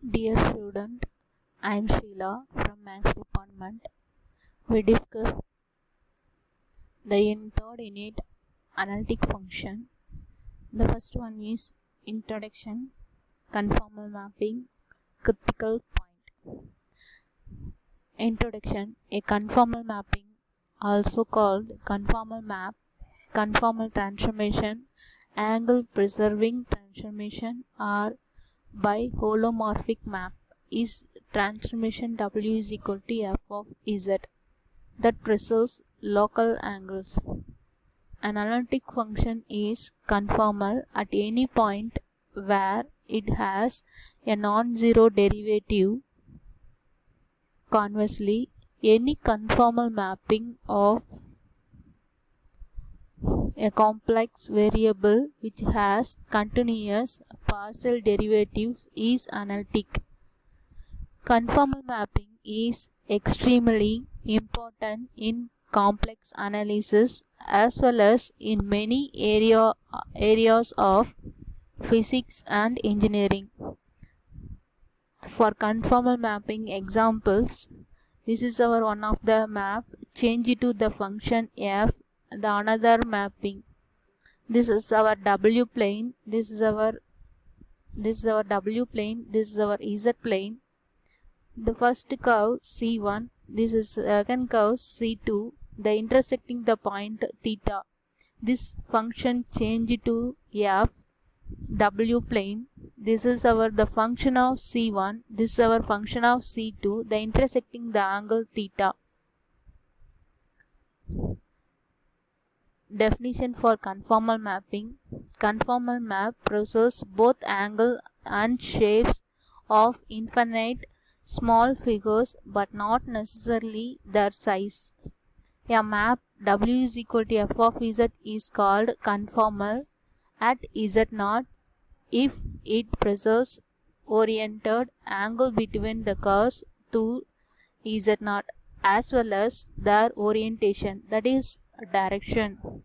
Dear student, I am Sheila from Maths Department. We discuss the third unit analytic function. The first one is introduction, conformal mapping, critical point. Introduction. A conformal mapping, also called conformal map, conformal transformation, angle preserving transformation, or biholomorphic map, is transformation W is equal to f of z that preserves local angles. An analytic function is conformal at any point where it has a non-zero derivative. Conversely, any conformal mapping of a complex variable which has continuous partial derivatives is analytic. Conformal mapping is extremely important in complex analysis as well as in many areas of physics and engineering. For conformal mapping examples, this is our one of the map. Change it to the function f, the another mapping. This is our w plane, this is our w plane, this is our z plane. The first curve C1, this is second curve C2, the intersecting the point theta. This function change to f, w plane. This is the function of C1, this is our function of C2, the intersecting the angle theta. Definition for conformal mapping. Conformal map preserves both angle and shapes of infinite small figures but not necessarily their size. A map W is equal to f of z is called conformal at z0 if it preserves oriented angle between the curves to z0 as well as their orientation, that is direction.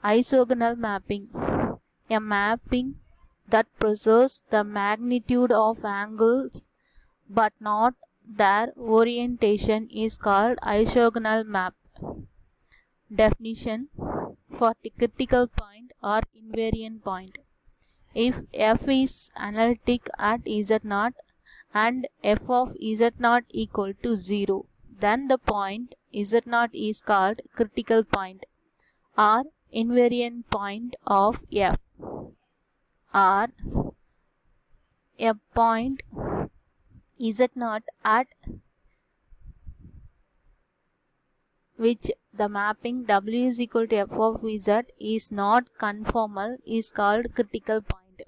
Isogonal mapping. A mapping that preserves the magnitude of angles but not their orientation is called isogonal map. Definition for critical point or invariant point. If f is analytic at z0 and f of z0 equal to 0, then the point z0 is called critical point or invariant point of f, or a point z0 at which the mapping W is equal to f of z is not conformal is called critical point.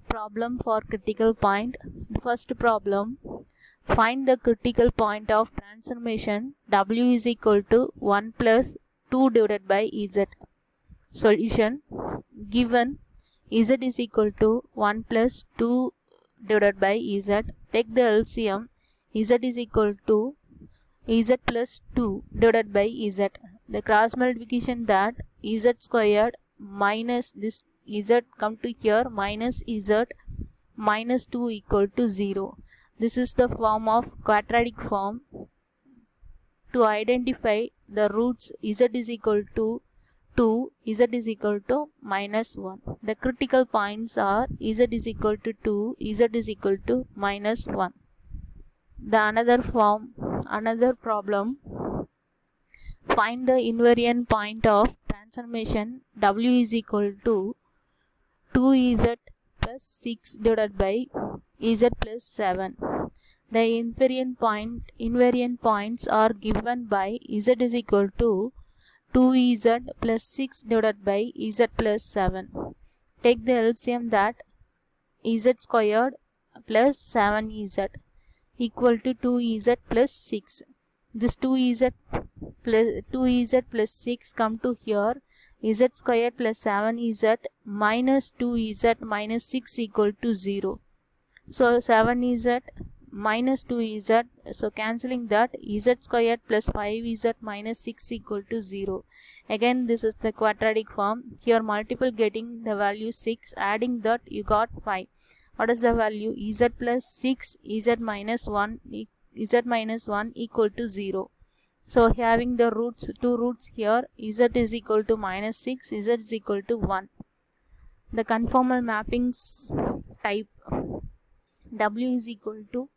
Problem for critical point. The first problem, find the critical point of transformation W is equal to 1 plus 2 divided by z. Solution. Given z is equal to 1 plus 2 divided by z, take the LCM. Z is equal to z plus 2 divided by z. The cross multiplication, that z squared minus this z come to here minus z minus 2 equal to 0. This is the form of quadratic form. To identify the roots, z is equal to 2, z is equal to minus 1. The critical points are z is equal to 2, z is equal to minus 1. The another problem, find the invariant point of transformation W is equal to 2z plus 6 divided by z plus 7. The invariant points are given by z is equal to 2z plus 6 divided by z plus 7. Take the LCM, that z squared plus 7z equal to 2z plus 6. This 2z plus 6 come to here, z squared plus 7z minus 2z minus 6 equal to 0. So 7z minus 2z, so cancelling that, z squared plus 5z minus 6 equal to 0. Again this is the quadratic form. Here multiple getting the value 6, adding that you got 5. What is the value? Z plus 6, Z minus 1 equal to 0. So having the roots, two roots here, Z is equal to minus 6, Z is equal to 1. The conformal mappings type W is equal to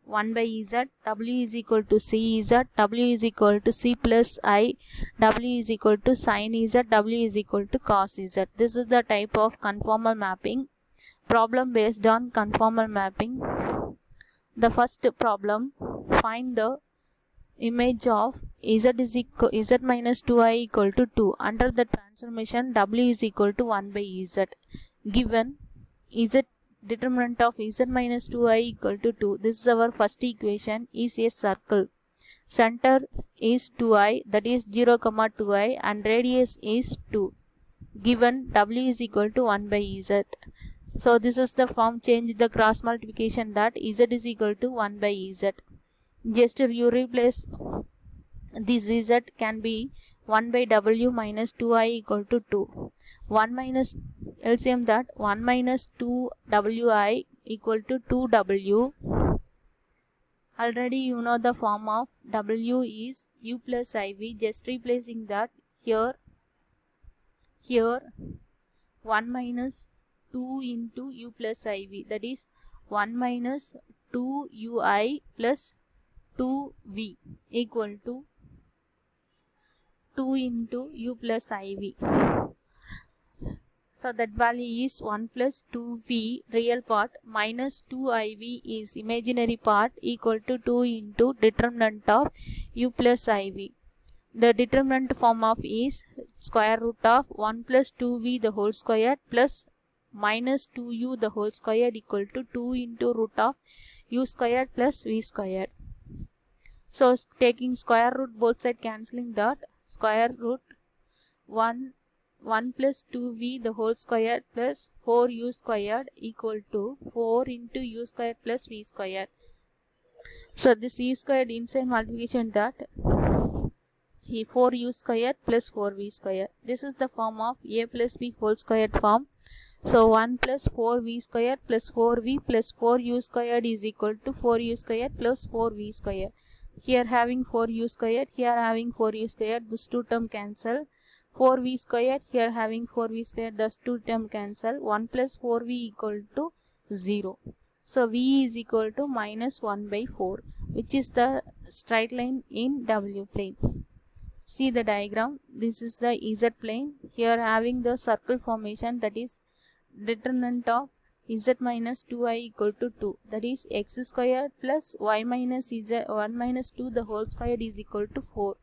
1 by Z, W is equal to C Z, W is equal to C plus I, W is equal to sin Z, W is equal to cos Z. This is the type of conformal mapping. Problem based on conformal mapping. The first problem, find the image of Z minus 2I equal to 2 under the transformation W is equal to 1 by Z. Given Z determinant of Z minus 2I equal to 2. This is our first equation, is a circle. Center is 2I, that is 0, 2I, and radius is 2. Given W is equal to 1 by Z. So this is the form, change the cross multiplication, that Z is equal to 1 by Z. Just you replace this Z can be 1 by W minus 2I equal to 2. 1 minus LCM, that 1 minus 2WI equal to 2W. Already you know the form of W is U plus IV. Just replacing that here 1 minus 2 into U plus IV, that is 1 minus 2UI plus 2V equal to 2 into U plus IV. So that value is 1 plus 2V real part minus 2IV is imaginary part equal to 2 into determinant of U plus IV. The determinant form of is square root of 1 plus 2V the whole square plus minus 2U the whole square equal to 2 into root of U squared plus V squared. So taking square root both side, cancelling that, square root 1 plus 2V the whole square plus 4U squared equal to 4 into U squared plus V squared. So this U squared inside multiplication, that 4U squared plus 4V squared. This is the form of A plus B whole squared form. So 1 plus 4V squared plus 4V plus 4U squared is equal to 4U squared plus 4V squared. Here having 4U squared, here having 4U squared, this two term cancel. 4V squared, here having 4V squared, thus two term cancel. 1 plus 4V equal to 0. So V is equal to minus 1 by 4, which is the straight line in W plane. See the diagram. This is the Z plane. Here having the circle formation, that is determinant of Z minus 2I equal to 2, that is x squared plus y minus Z 1 minus 2 the whole squared is equal to 4.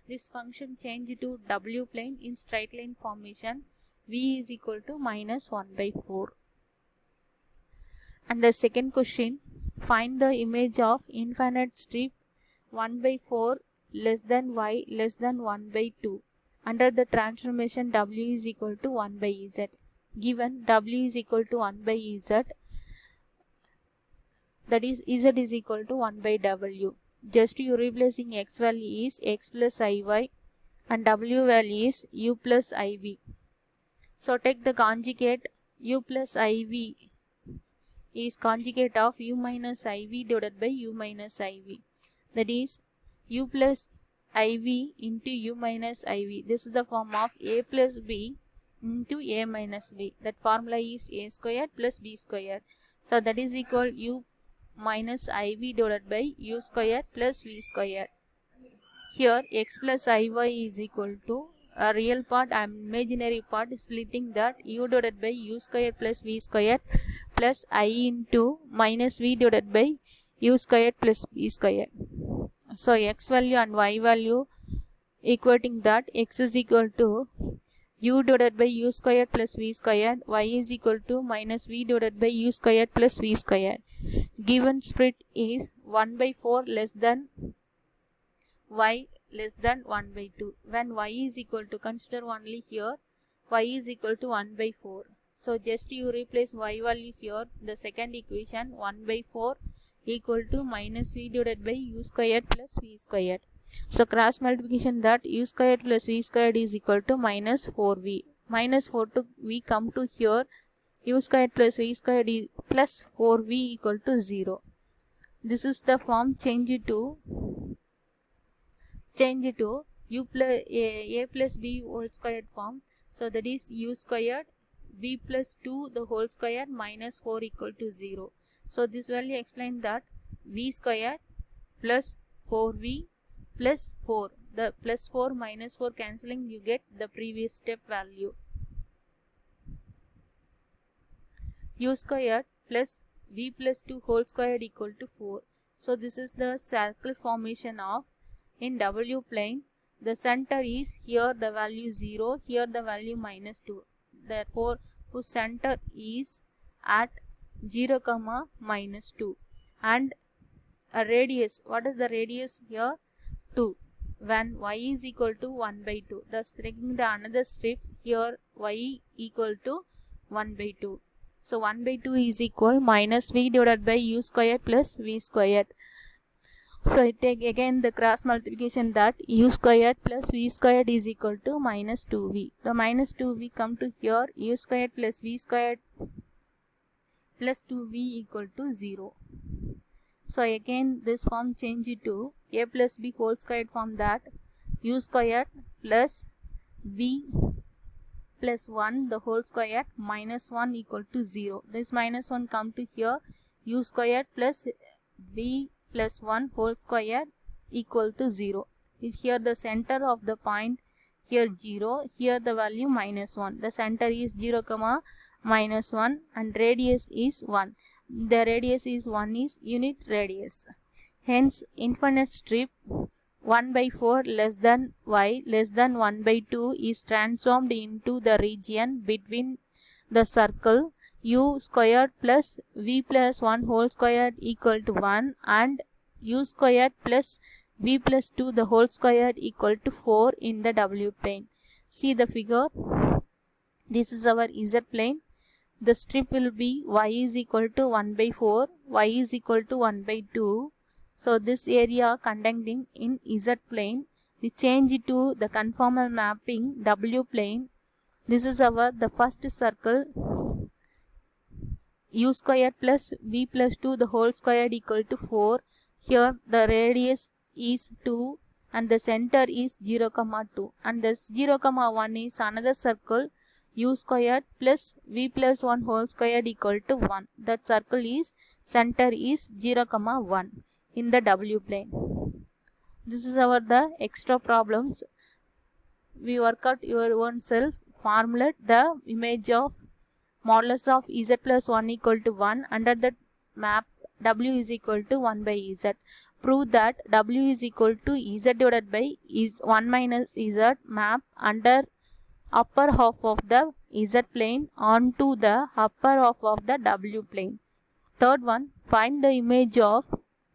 This function changed to W plane in straight line formation. V is equal to minus 1 by 4. And the second question, find the image of infinite strip 1 by 4 less than y less than 1 by 2 under the transformation W is equal to 1 by Z. Given W is equal to 1 by Z, that is Z is equal to 1 by W. Just you replacing X value is X plus IY and W value is U plus IV. So take the conjugate. U plus IV is conjugate of U minus IV divided by U minus IV. That is U plus IV into U minus IV. This is the form of A plus B into A minus B. That formula is A squared plus B squared. So that is equal U minus IV divided by U squared plus V squared. Here X plus IY is equal to a real part and imaginary part, splitting that U divided by U squared plus V squared plus I into minus V divided by U squared plus V squared. So X value and Y value equating that, X is equal to U divided by U squared plus V squared, Y is equal to minus V divided by U squared plus V squared. Given split is 1 by 4 less than Y less than 1 by 2. When Y is equal to, consider only here, Y is equal to 1 by 4. So just you replace Y value here, the second equation 1 by 4 equal to minus V divided by U squared plus V squared. So cross multiplication, that U squared plus V squared is equal to minus 4V. Minus 4 to V come to here, u squared plus v squared plus 4v equal to 0. This is the form. Change it to u plus a plus b whole squared form. So that is u squared v plus 2 the whole square minus 4 equal to 0. So this value explains that v squared plus 4v plus 4. The plus 4 minus 4 cancelling, you get the previous step value. U squared plus v plus 2 whole squared equal to 4. So this is the circle formation of in W plane. The center is here the value 0, here the value minus 2. Therefore, whose center is at 0, minus 2. And a radius. What is the radius here? 2. When y is equal to 1 by 2. Thus taking the another strip here y equal to 1 by 2. So 1 by 2 is equal minus v divided by u squared plus v squared. So I take again the cross multiplication that u squared plus v squared is equal to minus 2v. The minus 2v come to here, u squared plus v squared plus 2v equal to 0. So again this form change it to a plus b whole squared form, that u squared plus v plus 1 the whole square minus 1 equal to 0. This minus 1 come to here, u squared plus v plus 1 whole square equal to 0. Is here the center of the point, here 0, here the value minus 1. The center is 0, minus 1 and radius is 1. The radius is 1 is unit radius. Hence infinite strip 1 by 4 less than y less than 1 by 2 is transformed into the region between the circle u squared plus v plus 1 whole squared equal to 1 and u squared plus v plus 2 the whole squared equal to 4 in the W plane. See the figure. This is our Z plane. The strip will be y is equal to 1 by 4, y is equal to 1 by 2. So this area conducting in Z plane, we change it to the conformal mapping W plane. This is our the first circle u squared plus v plus 2 the whole squared equal to 4. Here the radius is 2 and the center is 0, 2 and this 0, 1 is another circle u squared plus v plus 1 whole squared equal to 1. That circle is center is 0, 1 in the W plane. This is our the extra problems. We work out your own self. Formulate the image of modulus of z plus 1 equal to 1 under the map w is equal to 1 by z. Prove that w is equal to z divided by is 1 minus z map under upper half of the z plane onto the upper half of the w plane. Third one, find the image of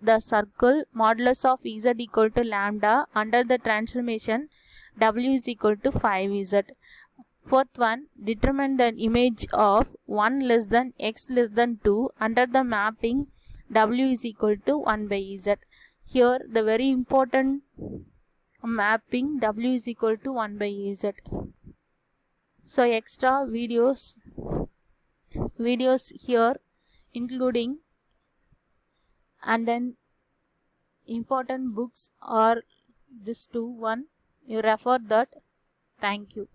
the circle modulus of z equal to lambda under the transformation w is equal to 5z. Fourth one, determine the image of 1 less than x less than 2 under the mapping w is equal to 1 by z. Here the very important mapping w is equal to 1 by z. So extra videos here including, and then important books are this two. One, you refer that. Thank you.